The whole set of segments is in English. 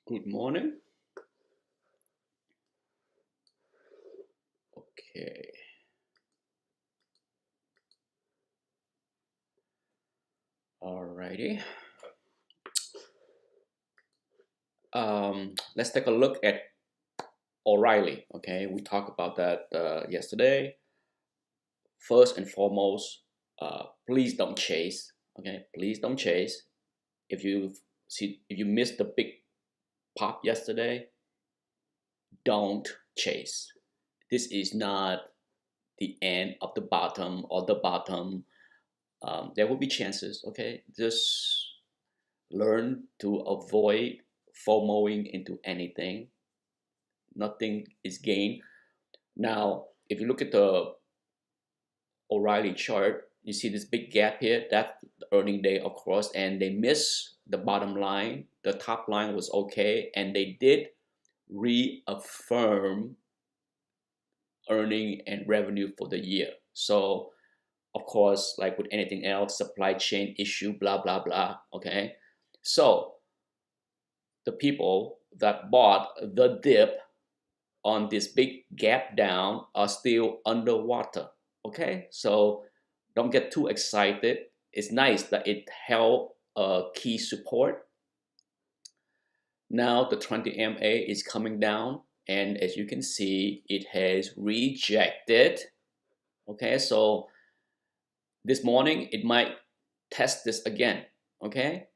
Good morning. Okay. Alrighty. Let's take a look at O'Reilly. Okay, we talked about that yesterday. First and foremost, please don't chase. Okay, please don't chase. If you missed the big pop yesterday, don't chase. This is not the end of the bottom or the bottom. There will be chances. Okay, just learn to avoid FOMOing into anything. Nothing is gained. Now, if you look at the O'Reilly chart, you see this big gap here. That's the earning day, of course, and they missed the bottom line. The top line was okay, and they did reaffirm earning and revenue for the year. So, of course, like with anything else, supply chain issue, blah, blah, blah. Okay. So, the people that bought the dip on this big gap down are still underwater. Okay, so don't get too excited. It's nice that it held a key support. Now the 20 MA is coming down, and as you can see, it has rejected. Okay, so this morning it might test this again. Okay,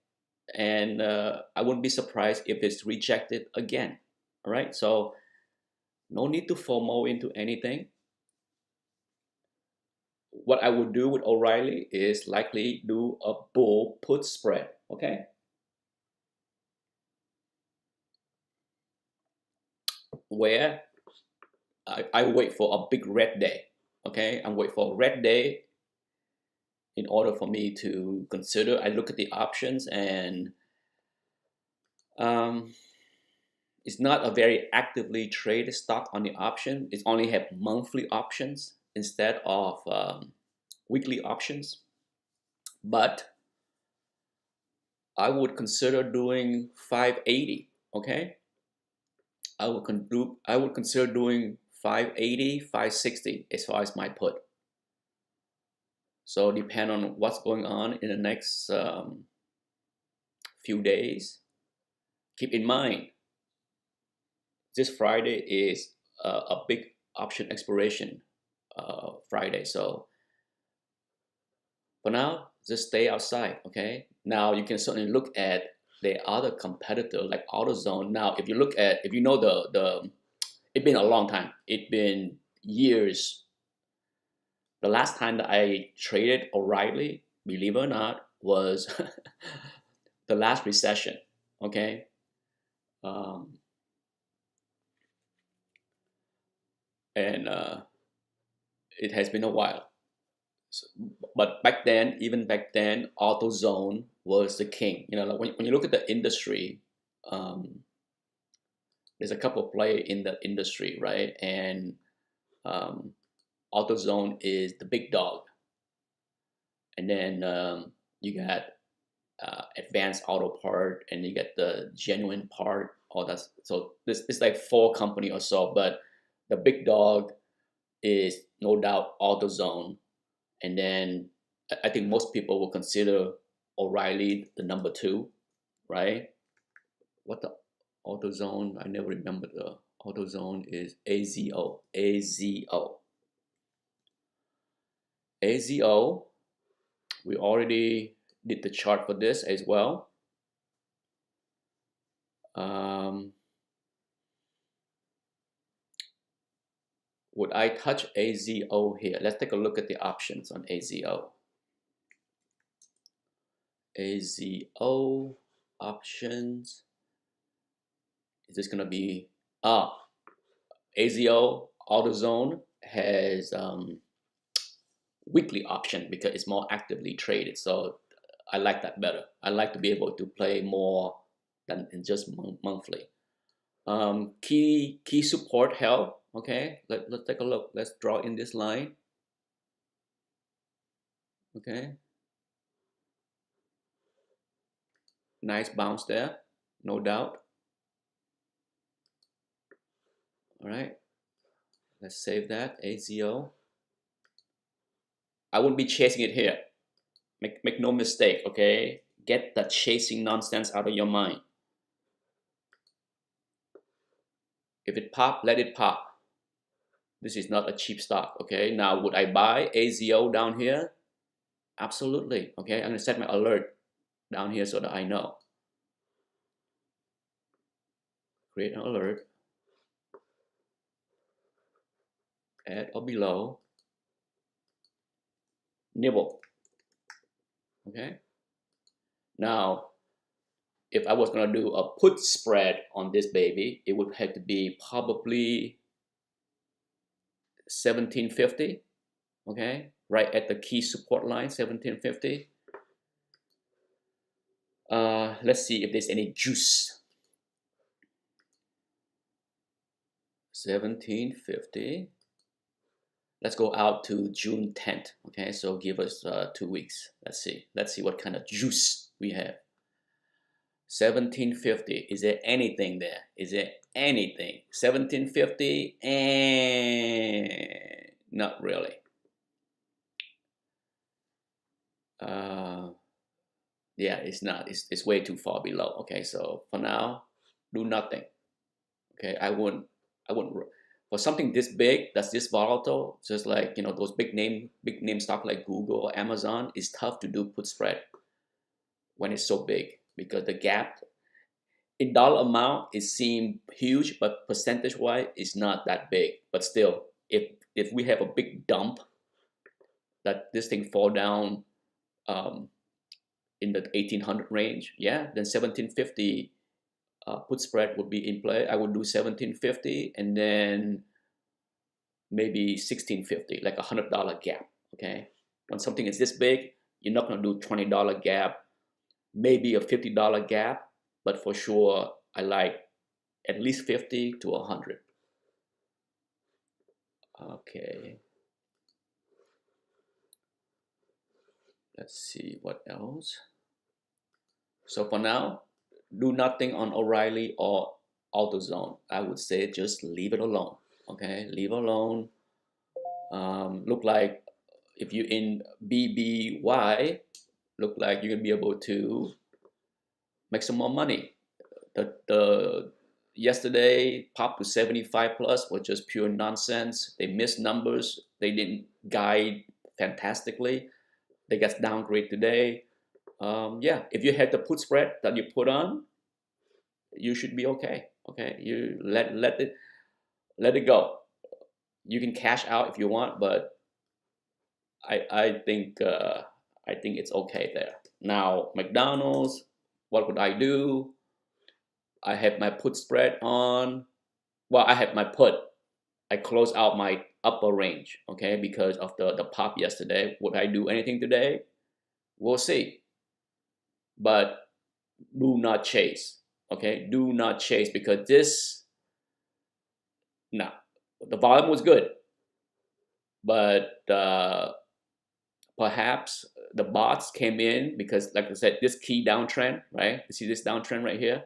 and I wouldn't be surprised if it's rejected again. All right, so no need to FOMO into anything. What I would do with O'Reilly is likely do a bull put spread, okay? Where I wait for a big red day, okay? I wait for a red day in order for me to consider. I look at the options and um, it's not a very actively traded stock on the option. It only have monthly options instead of weekly options. But I would consider doing 580, okay? I would consider doing 580, 560 as far as my put. So depend on what's going on in the next few days. Keep in mind, this Friday is a big option expiration Friday. So for now, just stay outside. Okay. Now you can certainly look at the other competitor like AutoZone. Now, if you know the it's been a long time. It's been years. The last time that I traded O'Reilly, believe it or not, was the last recession. Okay, um, and it has been a while. So, but even back then, AutoZone was the king. You know, like when you look at the industry, um, there's a couple of players in the industry, right? And um, AutoZone is the big dog, and then you got advanced auto part, and you get the genuine part. All that. So this is like four company or so, but the big dog is no doubt AutoZone, and then I think most people will consider O'Reilly the number two, right? What the AutoZone? I never remember the AutoZone is AZO. AZO. AZO. We already did the chart for this as well. Um, would I touch AZO here? Let's take a look at the options on AZO. AZO options. Is this going to be AZO AutoZone has weekly option because it's more actively traded. So I like that better. I like to be able to play more than in just monthly. Key support held. Okay, let's take a look. Let's draw in this line. Okay, nice bounce there, no doubt. All right, let's save that, AZO. I wouldn't be chasing it here. Make no mistake, okay? Get the chasing nonsense out of your mind. If it pop, let it pop. This is not a cheap stock, okay? Now, would I buy AZO down here? Absolutely, okay? I'm gonna set my alert down here so that I know. Create an alert. At or below. Nibble, okay? Now, if I was gonna do a put spread on this baby, it would have to be probably 1750, okay? Right at the key support line, 1750. Let's see if there's any juice. 1750. Let's go out to June 10th, okay? So give us 2 weeks. Let's see what kind of juice we have. 1750. Is there anything there? Is there anything? 1750? And not really. Yeah, it's not. It's way too far below. Okay, so for now, do nothing. Okay, I wouldn't. For something this big, that's this volatile, just like those big name stock like Google or Amazon, is tough to do put spread when it's so big, because the gap in dollar amount it seemed huge, but percentage wise it's not that big. But still, if we have a big dump, that this thing fall down in the 1800 range, yeah, then 1750 put spread would be in play. I would do 1750 and then maybe 1650, like $100 gap. Okay, when something is this big, you're not gonna do $20 gap, maybe a $50 gap, but for sure I like at least 50 to 100. Okay, let's see what else. So for now, do nothing on O'Reilly or AutoZone. I would say just leave it alone. Okay, leave alone. Look like if you're in BBY, look like you're gonna be able to make some more money. The yesterday popped to 75 plus was just pure nonsense. They missed numbers. They didn't guide fantastically. They got downgrade today. Yeah, if you had the put spread that you put on, you should be okay. Okay, you let it go. You can cash out if you want, but I think it's okay there. Now McDonald's, what would I do? I have my put spread on. Well, I have my put. I close out my upper range, okay, because of the pop yesterday. Would I do anything today? We'll see. But do not chase, okay? Do not chase, because this, no, the volume was good, but perhaps the bots came in because, like I said, this key downtrend, right? You see this downtrend right here?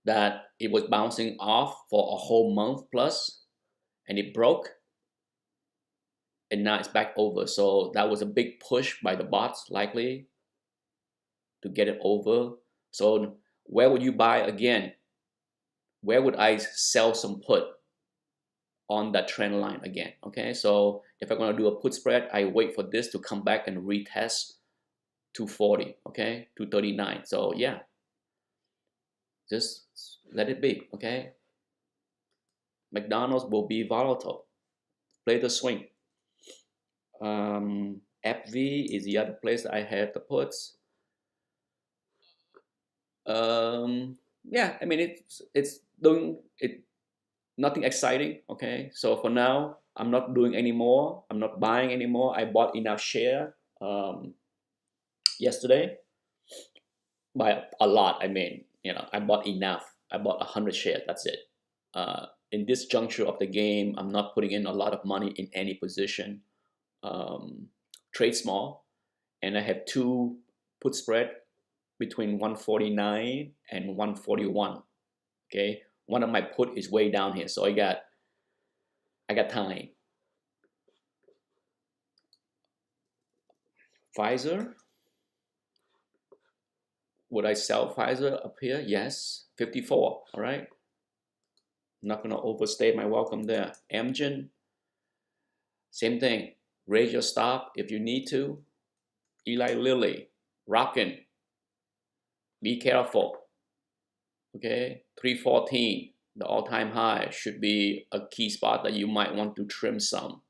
That it was bouncing off for a whole month plus, and it broke, and now it's back over. So that was a big push by the bots, likely to get it over. So where would you buy again? Where would I sell some put on that trend line again? Okay, so if I'm gonna do a put spread, I wait for this to come back and retest 240, okay, 239. So yeah, just let it be, okay? McDonald's will be volatile. Play the swing. FV is the other place that I have the puts. Yeah, I mean it's doing it, nothing exciting. Okay, so for now I'm not doing anymore. I'm not buying anymore. I bought enough share yesterday by a lot. I mean, I bought enough. I bought 100 shares. That's it. In this juncture of the game, I'm not putting in a lot of money in any position. Trade small, and I have two put spread between 149 and 141. Okay, One of my put is way down here, so I got time. Pfizer. Would I sell Pfizer up here? Yes. 54. All right. Not gonna overstay my welcome there. Amgen. Same thing. Raise your stop if you need to. Eli Lilly. Rockin'. Be careful. Okay. 314. The all-time high should be a key spot that you might want to trim some.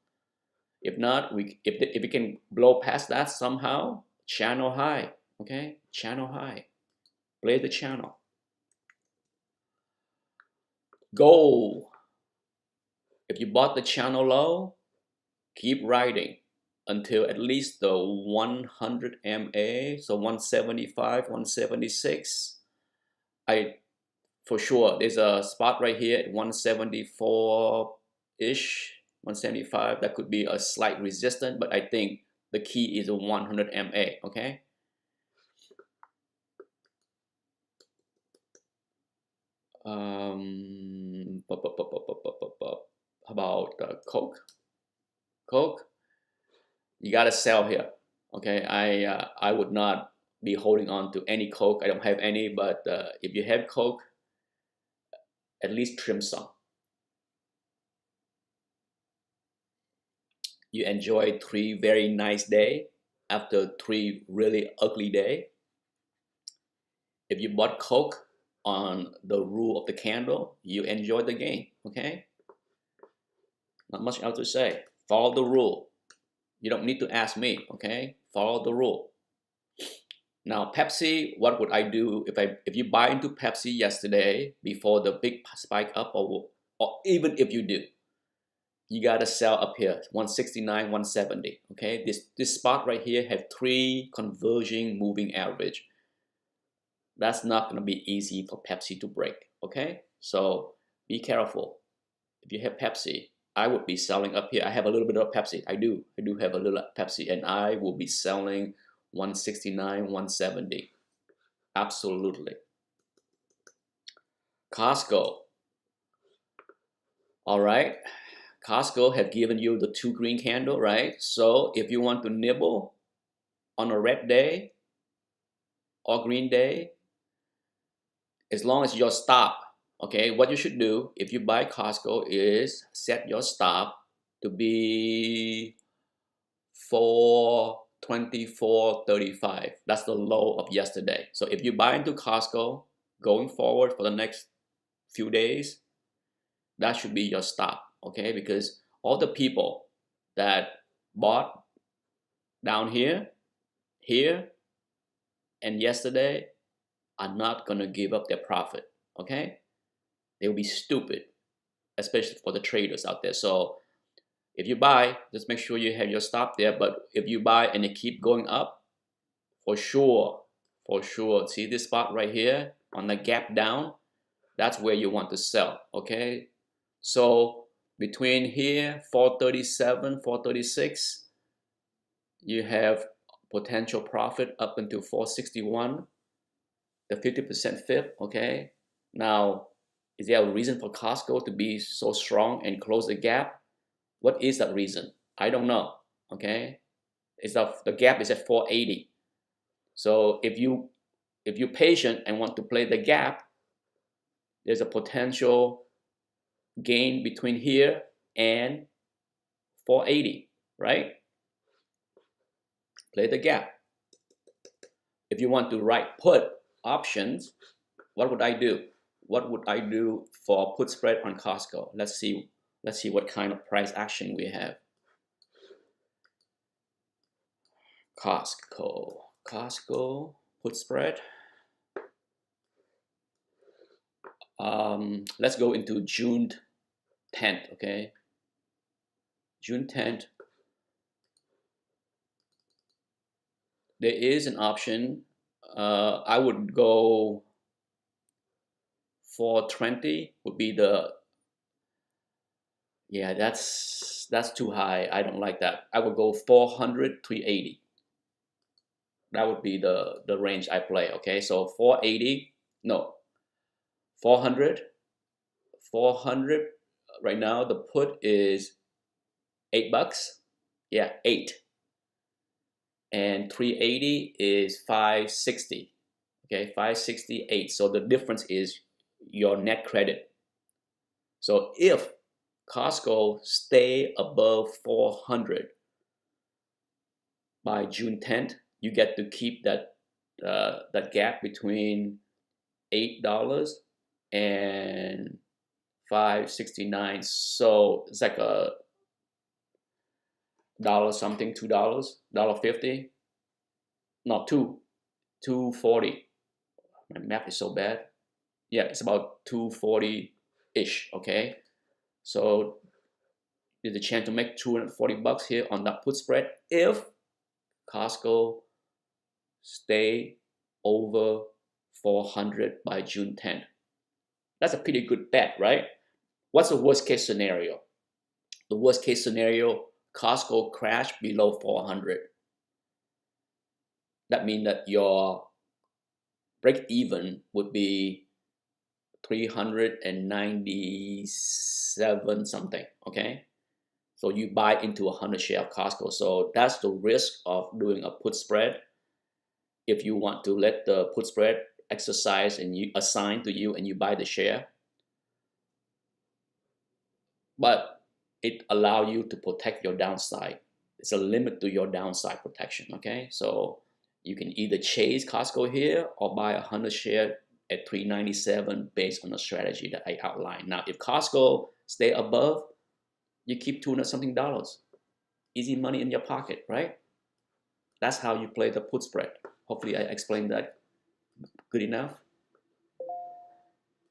If not, if we can blow past that somehow, channel high. Okay. Channel high. Play the channel. Gold. If you bought the channel low, keep riding until at least the 100 MA, so 175, 176. For sure, there's a spot right here at 174-ish, 175. That could be a slight resistance, but I think the key is a 100 MA, okay? How about Coke? Coke, you gotta sell here. Okay, I would not be holding on to any Coke. I don't have any, but if you have Coke, at least trim some. You enjoy 3 very nice days after 3 really ugly days. If you bought Coke on the rule of the candle, you enjoy the game. Okay, not much else to say. Follow the rule. You don't need to ask me, okay? Follow the rule. Now, Pepsi, what would I do if you buy into Pepsi yesterday before the big spike up, or even if you do, you gotta sell up here, 169, 170, okay? This spot right here have 3 converging moving average. That's not gonna be easy for Pepsi to break, okay? So be careful. If you have Pepsi, I would be selling up here. I have a little bit of Pepsi. I do have a little Pepsi, and I will be selling 169, 170. Absolutely. Costco. All right. Costco have given you the 2 green candle, right? So if you want to nibble on a red day or green day, as long as your stop, okay, what you should do if you buy Costco is set your stop to be 424.35. That's the low of yesterday. So if you buy into Costco going forward for the next few days, that should be your stop, okay? Because all the people that bought down here, and yesterday are not gonna give up their profit, okay? They will be stupid, especially for the traders out there. So if you buy, just make sure you have your stop there. But if you buy and it keep going up, for sure, see this spot right here on the gap down, that's where you want to sell, okay? So between here, 437, 436, you have potential profit up until 461, the 50% FIP, okay? Now, is there a reason for Costco to be so strong and close the gap? What is that reason? I don't know, okay? The gap is at 480. So if you're patient and want to play the gap, there's a potential gain between here and 480, right? Play the gap. If you want to write put options, what would I do? What would I do for put spread on Costco? Let's see what kind of price action we have. Costco put spread. Let's go into June 10th, okay? June 10th. There is an option. I would go 420 would be the, yeah, that's too high. I don't like that. I would go 400, 380. That would be the range I play, okay? So 480, no, 400, 400 right now. The put is $8. Yeah, 8. And 380 is 560. Okay, 568. So the difference is your net credit. So if Costco stay above 400 by June 10th, you get to keep that gap between $8 and 569. So it's like a dollar something, $2, $1.50. No, 240. My math is so bad. Yeah, it's about 240-ish. Okay, so there's a chance to make $240 here on that put spread if Costco stay over 400 by June 10th. That's a pretty good bet, right? What's the worst case scenario? The worst case scenario, Costco crash below 400. That means that your break even would be 397 something, okay? So you buy into 100 share of Costco. So that's the risk of doing a put spread. If you want to let the put spread exercise and you assign to you and you buy the share, but it allow you to protect your downside. It's a limit to your downside protection, okay? So you can either chase Costco here or buy 100 share at 397 based on the strategy that I outlined. Now, if Costco stay above, you keep $200 something. Easy money in your pocket, right? That's how you play the put spread. Hopefully I explained that good enough.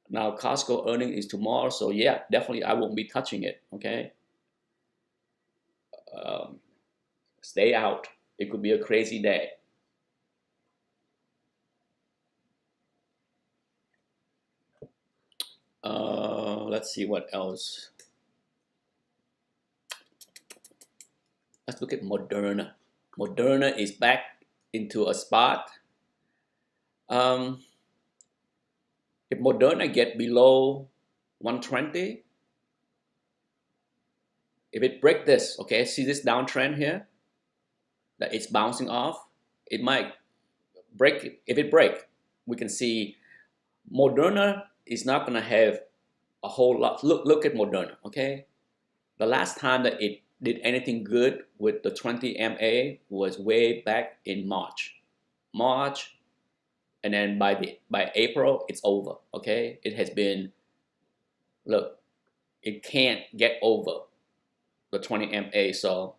Now, Costco earning is tomorrow, so yeah, definitely I won't be touching it, okay? Stay out. It could be a crazy day. Let's see what else. Let's look at Moderna. Moderna is back into a spot. If Moderna get below 120, if it break this, okay, see this downtrend here that it's bouncing off, it might break it. If it break, we can see Moderna is not gonna have a whole lot. Look at Moderna, okay? The last time that it did anything good with the 20 MA was way back in March, and then by April it's over. Okay, it has been, look, it can't get over the 20 MA. So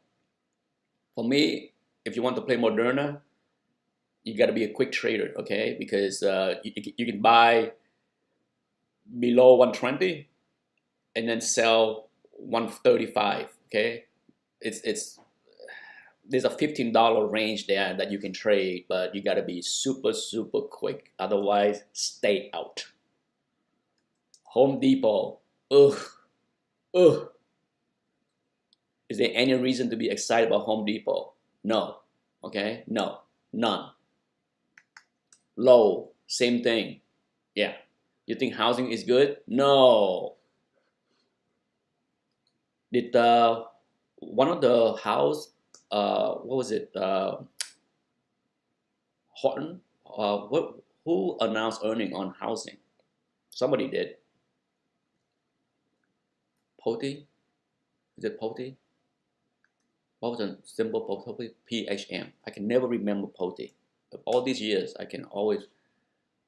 for me, if you want to play Moderna, you got to be a quick trader, okay? Because you can buy below 120 and then sell 135. Okay, it's there's a $15 range there that you can trade, but you got to be super quick. Otherwise, stay out. Home Depot. Ugh. Is there any reason to be excited about Home Depot? No. Okay, no, none. Low, same thing. Yeah. You think housing is good? No. Did one of the house, what was it? Horton? Who announced earning on housing? Somebody did. Pulte? Is it Pulte? What was the symbol for Pulte? PHM. I can never remember Pulte. Of all these years, I can always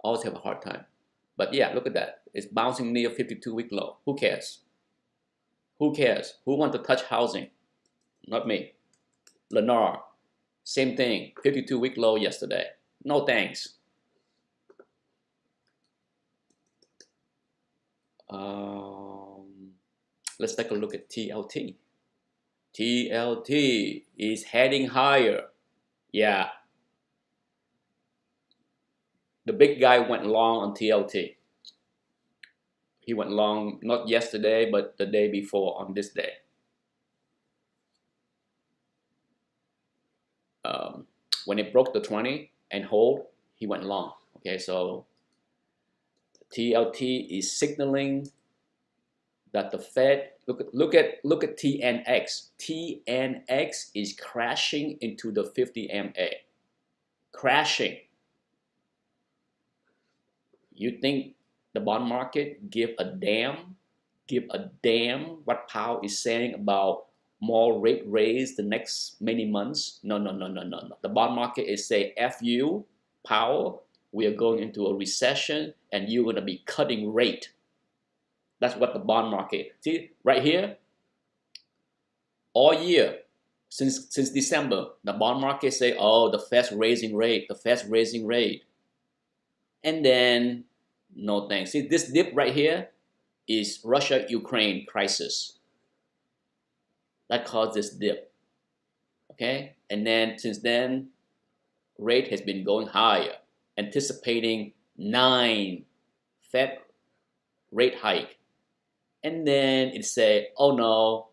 have a hard time. But yeah, look at that. It's bouncing near 52-week low. Who cares? Who cares? Who wants to touch housing? Not me. Lennar, same thing. 52-week low yesterday. No thanks. Let's take a look at TLT. TLT is heading higher. Yeah. The big guy went long on TLT. He went long not yesterday, but the day before on this day. When it broke the 20 and hold, he went long. Okay, so TLT is signaling that the Fed look at TNX. TNX is crashing into the 50 MA. Crashing. You think the bond market give a damn? Give a damn what Powell is saying about more rate raise the next many months? No, no, no, no, no, no. The bond market is saying, F you, Powell, we are going into a recession and you're going to be cutting rate. That's what the bond market. See, right here, all year, since December, the bond market say, oh, the Fed's raising rate, the Fed's raising rate. And then, no thanks. See, this dip right here is Russia-Ukraine crisis. That caused this dip. Okay? And then, since then, rate has been going higher, anticipating 9 Fed rate hike. And then it say, oh no,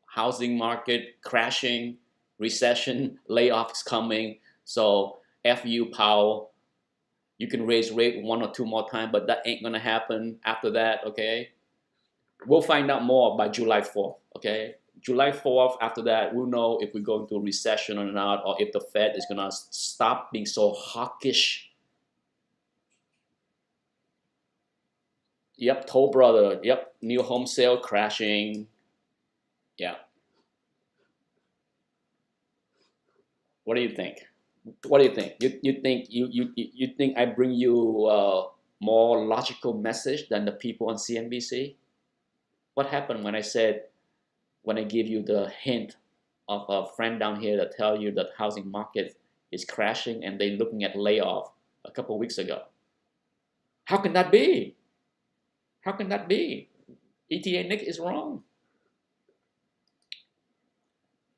housing market crashing, recession, layoffs coming. So F you, Powell. You can raise rate 1 or 2 more times, but that ain't gonna happen after that, okay? We'll find out more by July 4th, okay? July 4th, after that, we'll know if we're going to a recession or not, or if the Fed is gonna stop being so hawkish. Yep, Toll Brother, yep, new home sale crashing. Yeah. What do you think? What do you think? You think I bring you more logical message than the people on CNBC? What happened when I give you the hint of a friend down here that tell you that housing market is crashing and they're looking at layoff a couple of weeks ago? How can that be? How can that be? ETA Nick is wrong,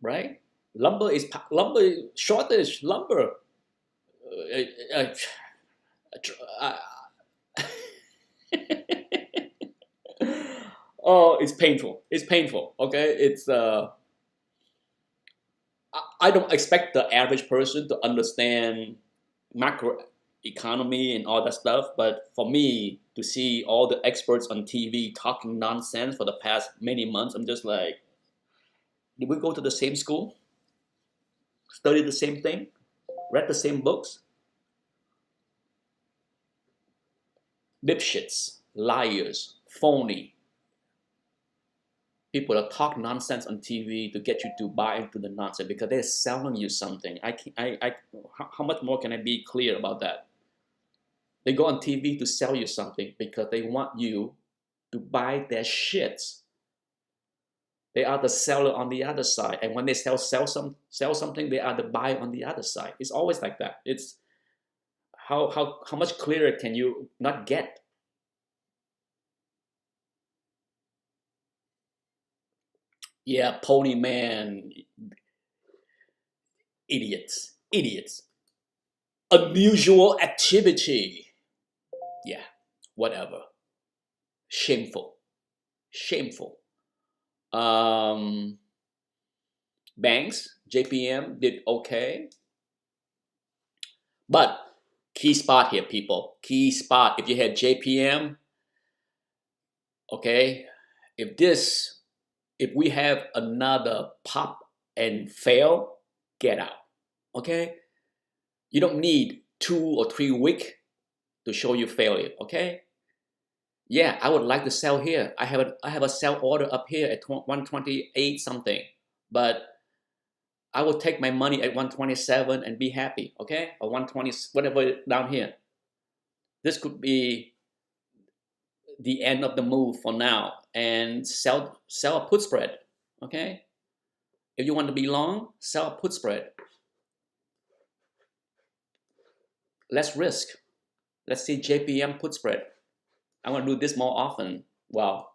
right? Lumber shortage. Lumber. Oh, it's painful. It's painful. Okay, it's I don't expect the average person to understand macro economy and all that stuff, but for me to see all the experts on TV talking nonsense for the past many months, I'm just like, did we go to the same school, study the same thing, read the same books? Dipshits, liars, phony. People that talk nonsense on TV to get you to buy into the nonsense because they're selling you something. How much more can I be clear about that? They go on TV to sell you something because they want you to buy their shits. They are the seller on the other side, and when they sell something, they are the buyer on the other side. It's always like that. It's how much clearer can you not get? Yeah, pony man, idiots, unusual activity. Yeah, whatever. Shameful. Banks, JPM did okay, but key spot here, people. Key spot. If you had JPM, okay, if we have another pop and fail, get out. Okay, you don't need 2 or 3 weeks to show you failure. Okay. Yeah, I would like to sell here. I have a sell order up here at 128 something, but I will take my money at 127 and be happy, okay? Or 120, whatever down here. This could be the end of the move for now, and sell a put spread, okay? If you want to be long, sell a put spread. Less risk. Let's see JPM put spread. I want to do this more often. Well,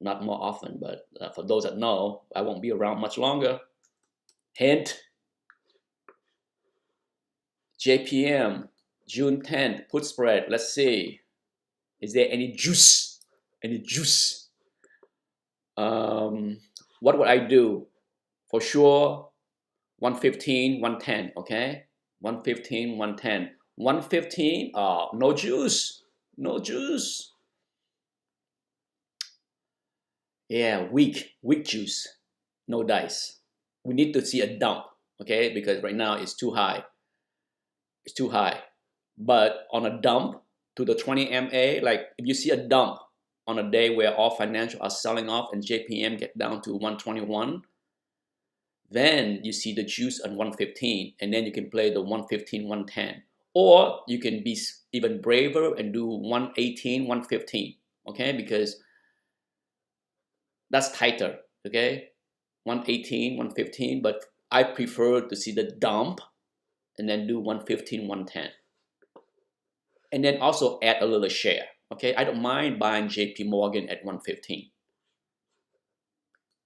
not more often, but for those that know, I won't be around much longer. Hint. JPM, June 10th, put spread. Let's see. Is there any juice? Any juice? What would I do? For sure, 115, 110, okay? 115, 110. 115, no juice. No juice. Yeah, weak juice, no dice. We need to see a dump, okay? Because right now it's too high. It's too high. But on a dump to the 20 MA, like if you see a dump on a day where all financial are selling off and JPM get down to 121, then you see the juice on 115, and then you can play the 115, 110. Or you can be even braver and do 118, 115, okay? Because that's tighter, okay? 118, 115, but I prefer to see the dump and then do 115, 110. And then also add a little share, okay? I don't mind buying JP Morgan at 115.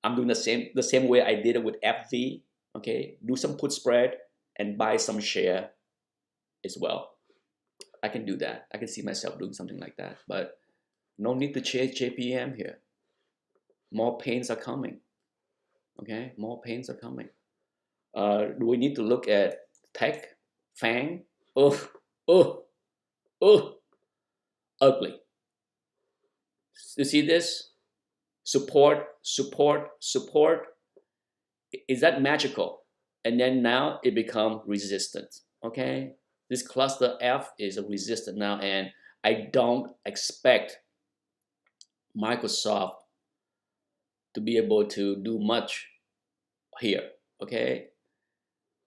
I'm doing the same way I did it with FV, okay? Do some put spread and buy some share as well. I can do that. I can see myself doing something like that, but no need to chase JPM here. More pains are coming, okay? More pains are coming. Do we need to look at tech, FANG? Oh, oh, oh, ugly. You see this? Support, support, support. Is that magical? And then now it becomes resistant, okay? This cluster F is a resistant now, and I don't expect Microsoft to be able to do much here, okay?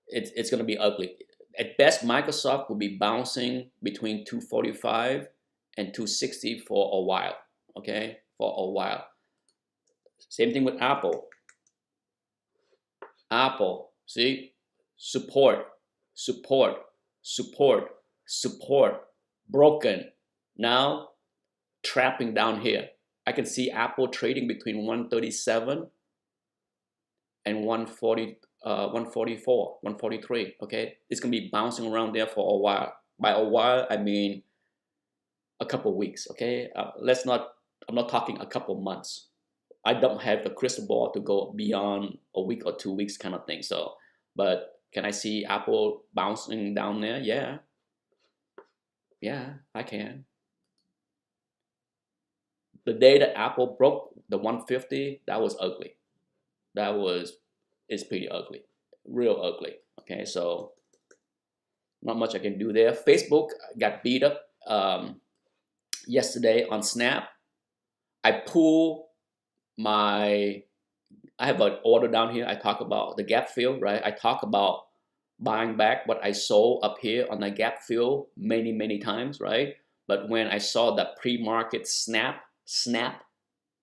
It's going to be ugly. At best, Microsoft will be bouncing between 245 and 260 for a while, okay? For a while. Same thing with Apple. Apple, see? Support, support, support, support, broken. Now, trapping down here. I can see Apple trading between 137 and 140, 144, 143, okay? It's gonna be bouncing around there for a while. By a while, I mean a couple of weeks, okay? I'm not talking a couple months. I don't have the crystal ball to go beyond a week or 2 weeks kind of thing. So, but can I see Apple bouncing down there? Yeah. Yeah, I can. The day that Apple broke the 150, that was ugly. It's pretty ugly. Real ugly. Okay, so not much I can do there. Facebook got beat up yesterday on Snap. I have an order down here. I talk about the gap fill, right? I talk about buying back what I sold up here on the gap fill many times, right? But when I saw the pre-market snap,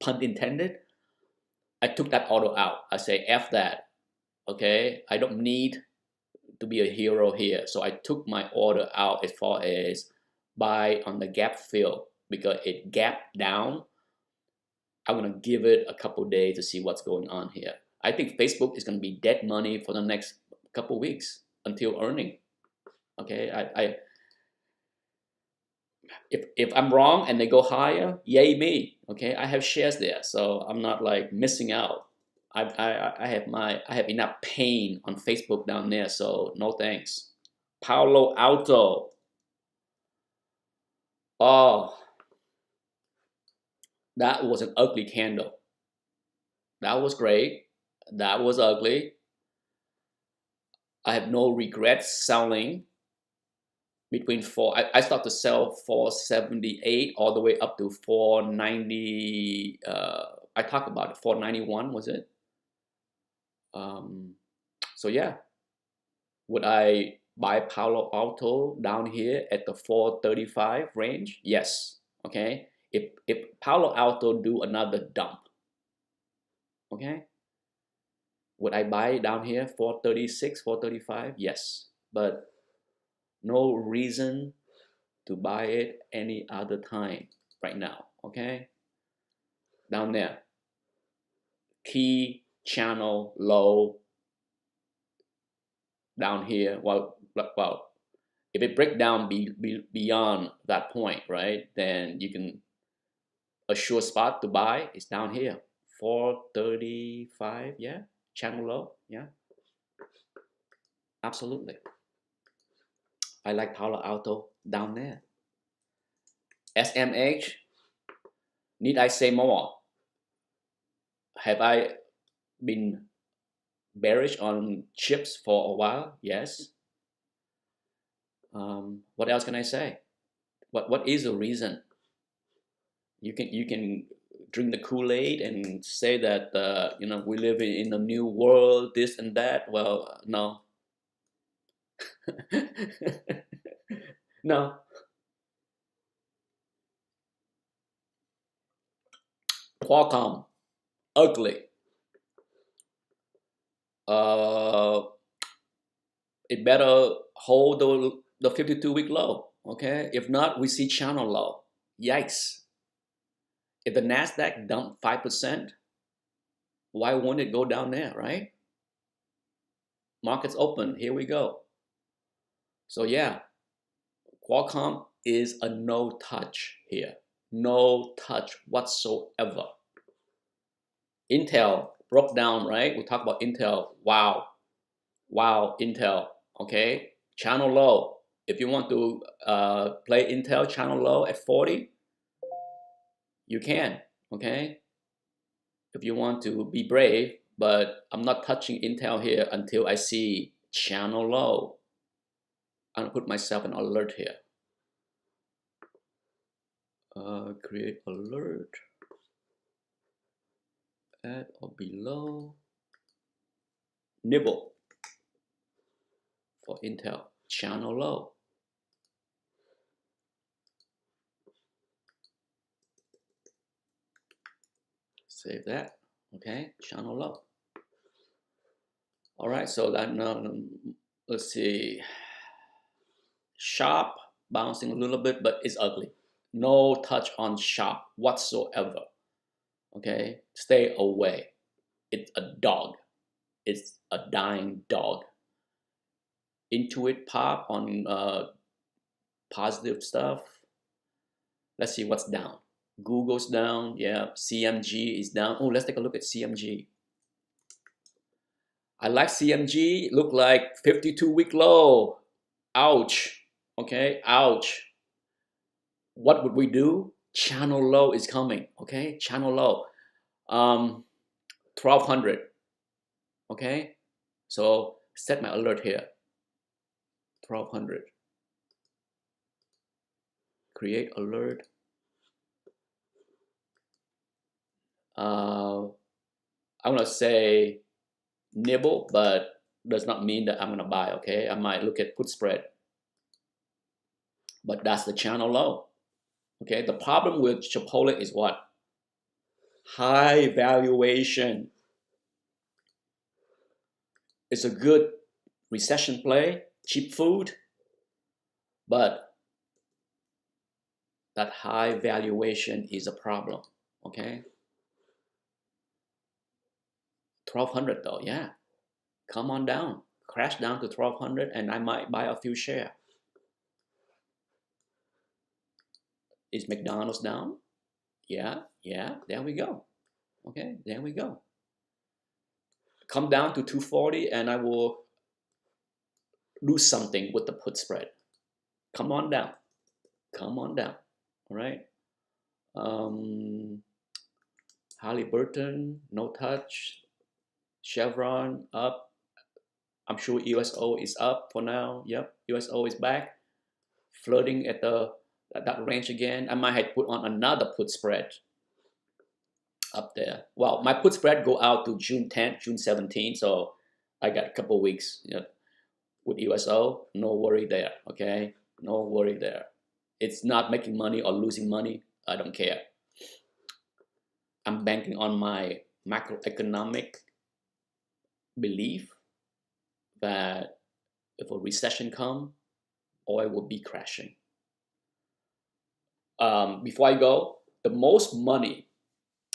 pun intended, I took that order out. I say, F that, okay? I don't need to be a hero here. So I took my order out as far as buy on the gap fill because it gapped down. I'm gonna give it a couple days to see what's going on here. I think Facebook is gonna be dead money for the next couple weeks until earning. Okay, if I'm wrong and they go higher, yay me. Okay, I have shares there, so I'm not like missing out. I have enough pain on Facebook down there, so no thanks. Palo Alto. Oh, that was an ugly candle. That was great. That was ugly. I have no regrets selling between I start to sell 478 all the way up to 490. I talked about it, 491 was it? So yeah, would I buy Palo Alto down here at the 435 range? Yes. Okay. If Palo Alto do another dump, okay, would I buy down here 436, 435? Yes, but no reason to buy it any other time right now. Okay, down there, key channel low down here. Well, if it break down beyond that point, right, then you can a sure spot to buy is down here, 435. Yeah, channel low. Yeah, absolutely. I like Palo Alto down there. SMH, need I say more? Have I been bearish on chips for a while? Yes. What else can I say? What is the reason? You can drink the Kool-Aid and say that we live in a new world, this and that. Well, no, no. Qualcomm, ugly. Uh, it better hold the 52-week low. Okay, if not, we see channel low. Yikes! If the Nasdaq dumped 5%, why won't it go down there, right? Markets open. Here we go. So yeah, Qualcomm is a no touch here. No touch whatsoever. Intel broke down, right? We talk about Intel. Wow. Wow, Intel. Okay. Channel low. If you want to play Intel channel low at 40, you can. Okay. If you want to be brave, but I'm not touching Intel here until I see channel low. I'm gonna put myself an alert here. Create alert at or below. Nibble for Intel. Channel low. Save that. Okay, channel low. All right, so then let's see. Sharp bouncing a little bit, but it's ugly. No touch on sharp whatsoever. Okay, stay away. It's a dog. It's a dying dog. Intuit pop on positive stuff. Let's see what's down. Google's down. Yeah, CMG is down. Oh, let's take a look at CMG. I like CMG. Look like 52-week low. Ouch. Okay, ouch. What would we do? Channel low is coming. Okay, channel low. 1200. Okay, so set my alert here. 1200. Create alert. I'm gonna say nibble, but does not mean that I'm gonna buy. Okay, I might look at put spread, but that's the channel low. Okay, the problem with Chipotle is what? High valuation. It's a good recession play, cheap food, but that high valuation is a problem. Okay, 1200 though, yeah. Come on down, crash down to 1200, and I might buy a few shares. Is McDonald's down? Yeah, there we go. Okay, there we go. Come down to 240 and I will do something with the put spread. Come on down. Come on down. All right. Halliburton, no touch. Chevron up. I'm sure USO is up for now. Yep, USO is back. Floating at that range again. I might have put on another put spread up there. Well, my put spread go out to June 10th, June 17th, so I got a couple weeks with USO. No worry there, okay? No worry there. It's not making money or losing money. I don't care. I'm banking on my macroeconomic belief that if a recession comes, oil will be crashing. Before I go, the most money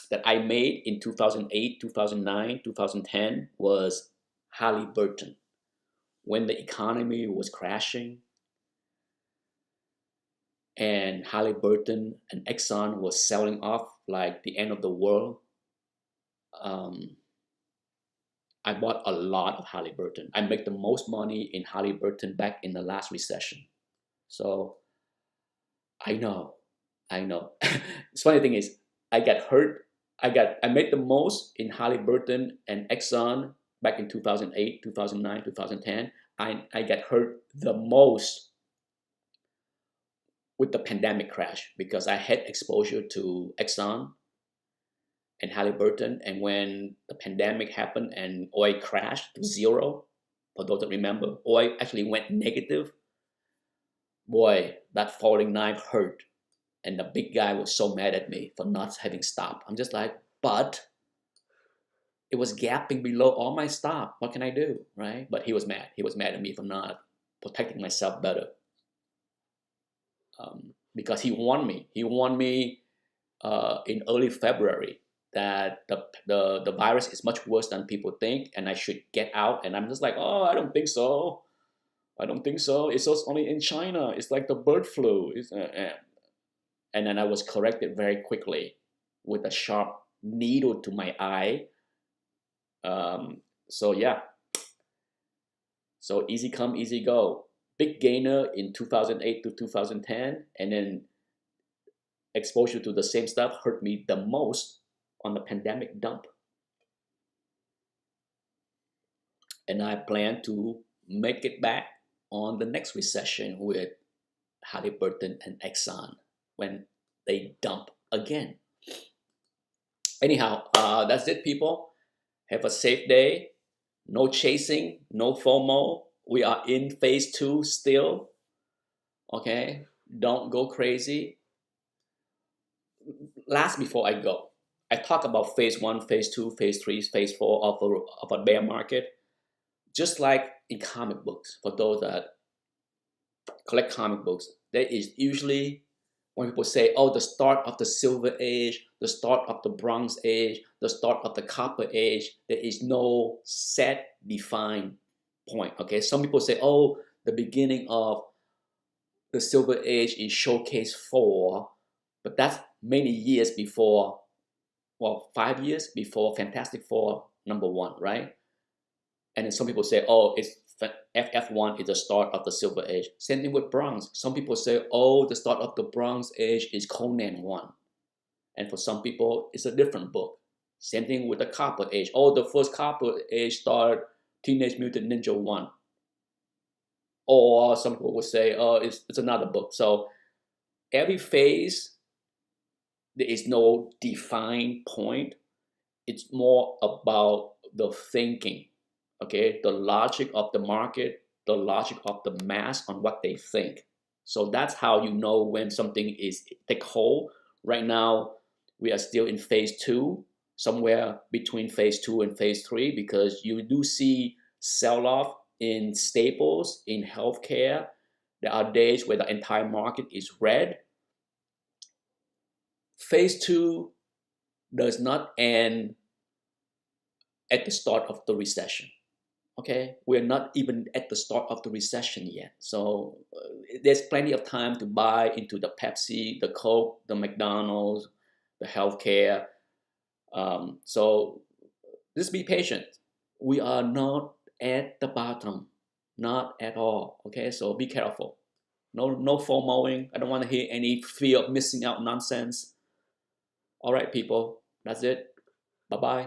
that I made in 2008, 2009, 2010 was Halliburton. When the economy was crashing and Halliburton and Exxon was selling off like the end of the world, I bought a lot of Halliburton. I made the most money in Halliburton back in the last recession. So I know. The funny thing is, I got hurt I made the most in Halliburton and Exxon back in 2008, 2009, 2010. I got hurt the most with the pandemic crash because I had exposure to Exxon and Halliburton. And when the pandemic happened and oil crashed to zero, for those that remember, oil actually went negative. Boy, that falling knife hurt. And the big guy was so mad at me for not having stopped. I'm just like, but it was gapping below all my stop. What can I do, right? But he was mad. He was mad at me for not protecting myself better. Because he warned me. He warned me in early February that the virus is much worse than people think, and I should get out. And I'm just like, oh, I don't think so. I don't think so. It's just only in China. It's like the bird flu. And then I was corrected very quickly with a sharp needle to my eye. So yeah. So easy come, easy go. Big gainer in 2008 to 2010, and then exposure to the same stuff hurt me the most on the pandemic dump. And I plan to make it back on the next recession with Halliburton and Exxon when they dump again. Anyhow, that's it, people. Have a safe day. No chasing, no FOMO. We are in phase 2 still. Okay, don't go crazy. Last before I go, I talk about phase 1, phase 2, phase 3, phase 4 of a bear market. Just like in comic books, for those that collect comic books, there is usually, when people say, oh, the start of the Silver Age, the start of the Bronze Age, the start of the Copper Age, there is no set, defined point, okay? Some people say, oh, the beginning of the Silver Age is Showcase 4, but that's many years before, well, 5 years before Fantastic Four #1, right? And then some people say, oh, it's FF1 is the start of the Silver Age. Same thing with Bronze. Some people say, oh, the start of the Bronze Age is Conan 1. And for some people, it's a different book. Same thing with the Copper Age. Oh, the first Copper Age started Teenage Mutant Ninja 1. Or some people would say, oh, it's another book. So every phase, there is no defined point. It's more about the thinking. Okay, the logic of the market, the logic of the mass on what they think. So that's how you know when something is take hold. Right now, we are still in phase 2, somewhere between phase 2 and phase 3, because you do see sell-off in staples, in healthcare. There are days where the entire market is red. Phase 2 does not end at the start of the recession. Okay, we're not even at the start of the recession yet. So there's plenty of time to buy into the Pepsi, the Coke, the McDonald's, the healthcare. So just be patient. We are not at the bottom, not at all. Okay, so be careful. No FOMOing. I don't want to hear any fear of missing out nonsense. All right, people, that's it. Bye-bye.